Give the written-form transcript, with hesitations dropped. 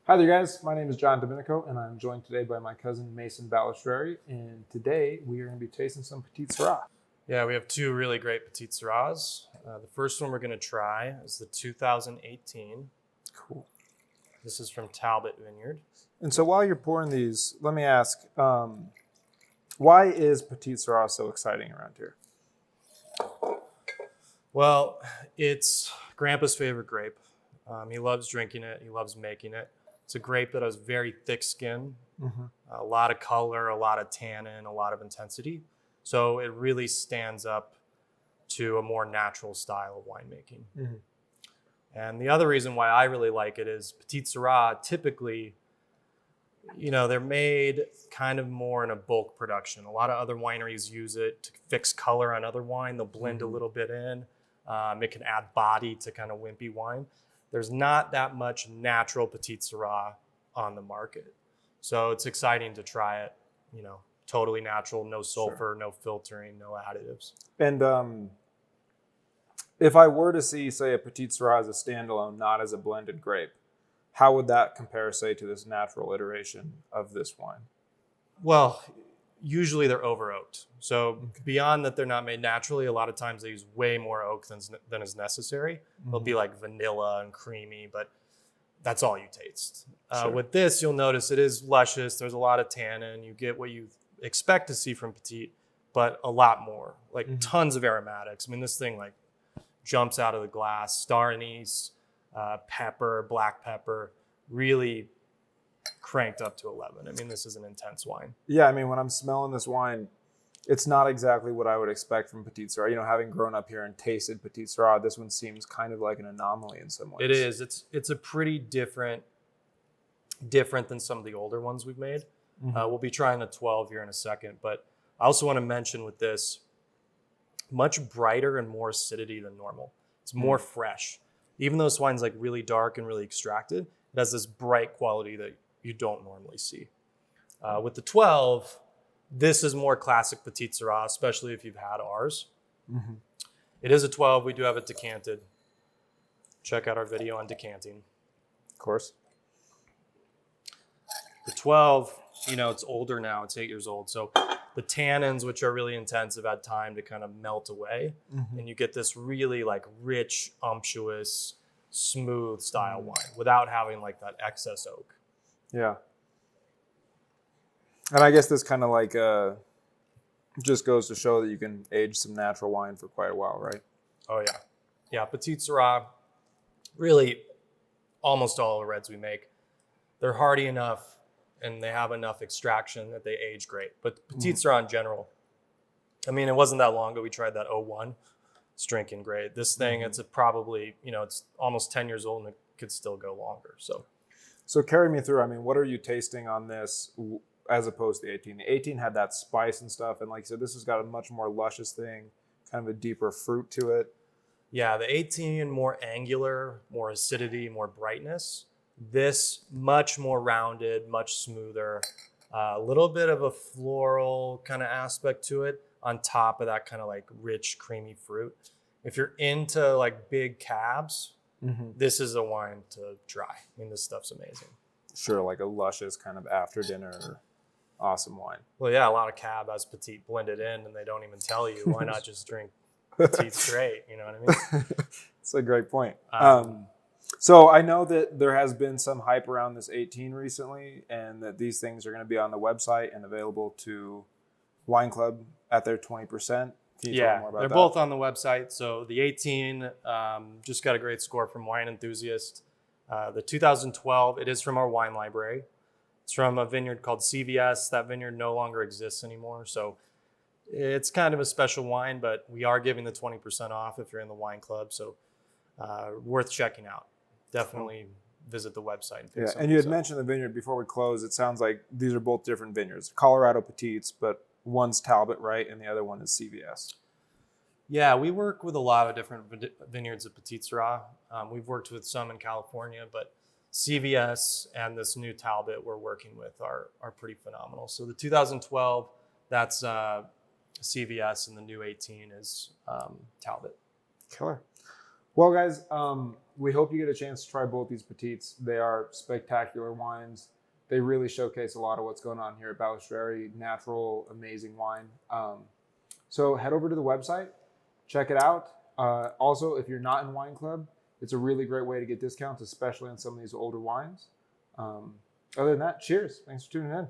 Hi there, guys. My name is John Domenico, and I'm joined today by my cousin Mason Balistreri. And today we are going to be tasting some Petite Sirah. Yeah, we have two really great Petite Sirahs. The first one we're going to try is the 2018. Cool. This is from Talbot Vineyard. And so while you're pouring these, let me ask, why is Petite Sirah so exciting around here? Well, it's Grandpa's favorite grape. He loves drinking it. He loves making it. It's a grape that has very thick skin, a lot of color, a lot of tannin, a lot of intensity. So it really stands up to a more natural style of winemaking. And the other reason why I really like it is Petite Sirah typically, they're made kind of more in a bulk production. A lot of other wineries use it to fix color on other wine. They'll blend a little bit in. It can add body to kind of wimpy wine. There's not that much natural Petite Sirah on the market. So it's exciting to try it, totally natural, no sulfur, no filtering, no additives. And if I were to see, say, a Petite Sirah as a standalone, not as a blended grape, how would that compare, say, to this natural iteration of this wine? Well, usually they're over oaked. So beyond that they're not made naturally, a lot of times they use way more oak than is necessary. They'll be like vanilla and creamy, but that's all you taste. With this, you'll notice it is luscious. There's a lot of tannin. You get what you expect to see from Petite, but a lot more, like tons of aromatics. I mean, this thing like jumps out of the glass, star anise, pepper, black pepper, really cranked up to 11. I mean, this is an intense wine. Yeah, I mean, when I'm smelling this wine, it's not exactly what I would expect from Petite Sirah. Having grown up here and tasted Petite Sirah, this one seems kind of like an anomaly in some ways. It is. It's a pretty different than some of the older ones we've made. We'll be trying a 12 here in a second, but I also want to mention with this, much brighter and more acidity than normal. It's more fresh. Even though this wine's like really dark and really extracted, it has this bright quality that you don't normally see. With the 12, this is more classic Petite Sirah, especially if you've had ours. It is a 12. We do have it decanted. Check out our video on decanting. Of course. The 12, it's older now. It's 8 years old. So the tannins, which are really intense, have had time to kind of melt away. And you get this really like rich, unctuous, smooth style wine without having like that excess oak. Yeah. And I guess this kind of like just goes to show that you can age some natural wine for quite a while, right? Oh, yeah. Yeah, Petite Sirah, really almost all the reds we make, they're hardy enough and they have enough extraction that they age great. But Petite Sirah in general, I mean, it wasn't that long ago we tried that 01. It's drinking great. This thing, it's probably, it's almost 10 years old and it could still go longer. So carry me through. I mean, what are you tasting on this as opposed to the 18? The 18 had that spice and stuff. And like you said, this has got a much more luscious thing, kind of a deeper fruit to it. Yeah, the 18, more angular, more acidity, more brightness. This, much more rounded, much smoother. A little bit of a floral kind of aspect to it on top of that kind of like rich, creamy fruit. If you're into like big cabs, this is a wine to try. I mean, this stuff's amazing. Sure, like a luscious kind of after dinner, awesome wine. Well, yeah, a lot of cab has Petite blended in and they don't even tell you. Why not just drink Petite straight? You know what I mean? That's a great point. So I know that there has been some hype around this 18 recently and that these things are going to be on the website and available to Wine Club at their 20%. Can you tell me more about they're that? both on the website. So the 18 just got a great score from Wine Enthusiast. The 2012, it is from our wine library. It's from a vineyard called CVS. That vineyard no longer exists anymore. So it's kind of a special wine, but we are giving the 20% off if you're in the wine club. So worth checking out. Definitely visit the website. And you had mentioned the vineyard before we close. It sounds like these are both different vineyards. Colorado Petites, but one's Talbot, right? And the other one is CVS. Yeah, we work with a lot of different vineyards of Petite Sirah. We've worked with some in California, but CVS and this new Talbot we're working with are pretty phenomenal. So the 2012, that's CVS, and the new 18 is Talbot. Killer. Well, guys, we hope you get a chance to try both these petites. They are spectacular wines. They really showcase a lot of what's going on here at Balistreri. Natural, amazing wine. So head over to the website, check it out. Also, if you're not in Wine Club, it's a really great way to get discounts, especially on some of these older wines. Other than that, cheers. Thanks for tuning in.